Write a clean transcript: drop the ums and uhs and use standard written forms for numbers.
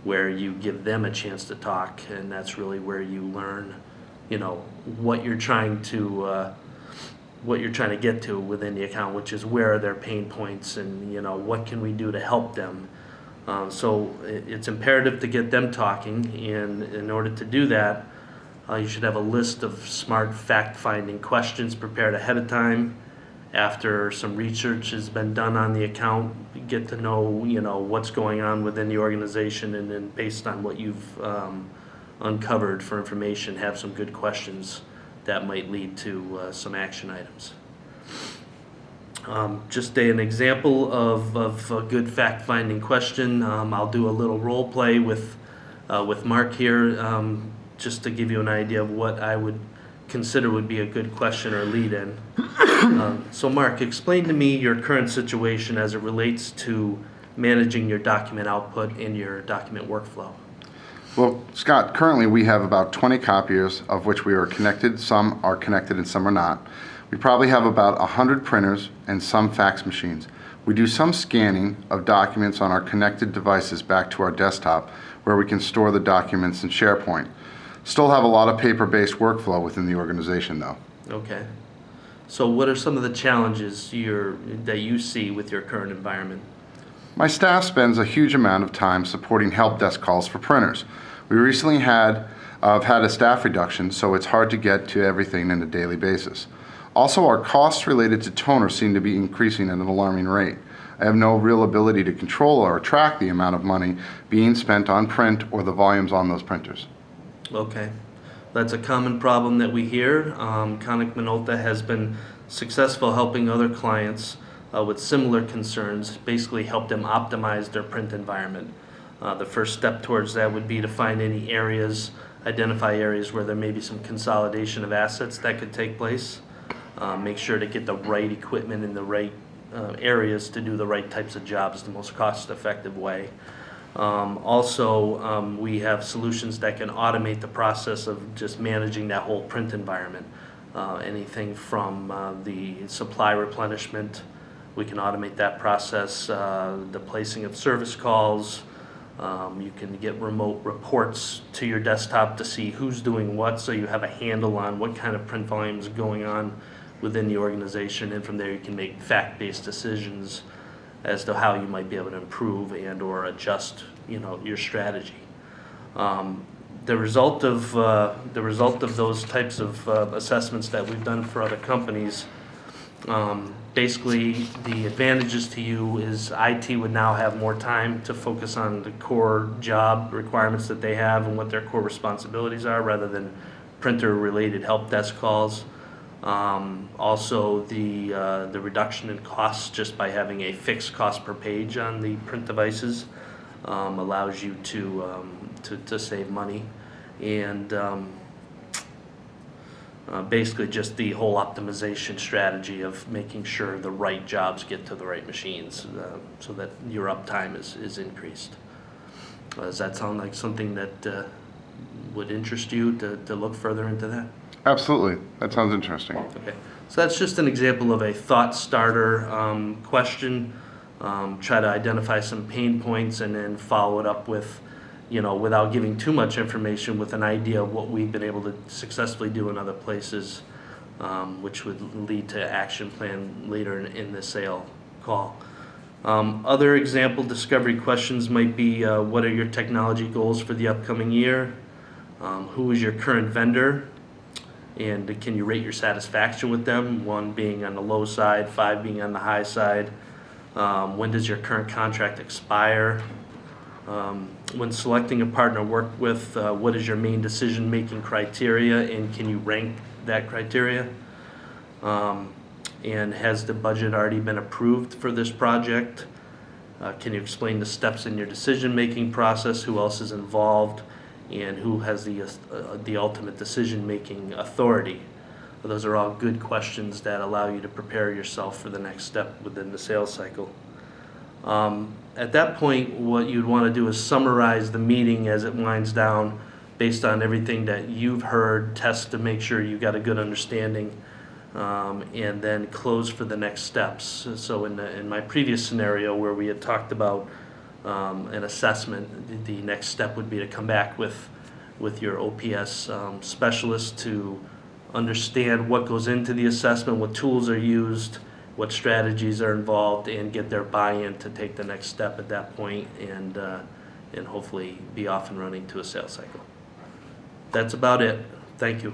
where you give them a chance to talk, and that's really where you learn, what you're trying to get to within the account, which is where are their pain points, and what can we do to help them. So it's imperative to get them talking, and in order to do that, you should have a list of smart fact-finding questions prepared ahead of time. After some research has been done on the account, get to know, what's going on within the organization, and then based on what you've uncovered for information, have some good questions that might lead to some action items. Just an example of a good fact-finding question. I'll do a little role play with Mark here, just to give you an idea of what I would consider would be a good question or lead-in. So Mark, explain to me your current situation as it relates to managing your document output and your document workflow. Well, Scott, currently we have about 20 copiers, of which we are connected. Some are connected and some are not. We probably have about 100 printers and some fax machines. We do some scanning of documents on our connected devices back to our desktop, where we can store the documents in SharePoint. Still have a lot of paper-based workflow within the organization, though. Okay. So what are some of the challenges that you see with your current environment? My staff spends a huge amount of time supporting help desk calls for printers. We recently had a staff reduction, so it's hard to get to everything on a daily basis. Also, our costs related to toner seem to be increasing at an alarming rate. I have no real ability to control or track the amount of money being spent on print or the volumes on those printers. Okay. That's a common problem that we hear. Konica Minolta has been successful helping other clients with similar concerns, basically help them optimize their print environment. The first step towards that would be to find any areas, identify areas where there may be some consolidation of assets that could take place. Make sure to get the right equipment in the right areas to do the right types of jobs the most cost-effective way. Also, we have solutions that can automate the process of just managing that whole print environment. Anything from the supply replenishment, we can automate that process, the placing of service calls. You can get remote reports to your desktop to see who's doing what, so you have a handle on what kind of print volume is going on within the organization, and from there you can make fact-based decisions as to how you might be able to improve and or adjust, your strategy. The result of those types of assessments that we've done for other companies, basically the advantages to you is IT would now have more time to focus on the core job requirements that they have and what their core responsibilities are, rather than printer-related help desk calls. Also, the reduction in costs just by having a fixed cost per page on the print devices allows you to save money, and basically just the whole optimization strategy of making sure the right jobs get to the right machines so that your uptime is increased. Does that sound like something that would interest you to look further into that? Absolutely. That sounds interesting. Okay. So that's just an example of a thought starter question. Try to identify some pain points and then follow it up with, without giving too much information, with an idea of what we've been able to successfully do in other places, which would lead to action plan later in the sale call. Other example discovery questions might be, what are your technology goals for the upcoming year? Who is your current vendor? And can you rate your satisfaction with them? 1 being on the low side, 5 being on the high side. When does your current contract expire? When selecting a partner to work with, what is your main decision-making criteria, and can you rank that criteria? And has the budget already been approved for this project? Can you explain the steps in your decision-making process? Who else is involved? And who has the ultimate decision-making authority? Those are all good questions that allow you to prepare yourself for the next step within the sales cycle. At that point, what you'd want to do is summarize the meeting as it winds down based on everything that you've heard, test to make sure you got a good understanding, and then close for the next steps. So in my previous scenario where we had talked about an assessment, the next step would be to come back with your OPS specialist to understand what goes into the assessment, what tools are used, what strategies are involved, and get their buy-in to take the next step at that point, and hopefully be off and running to a sales cycle. That's about it. Thank you.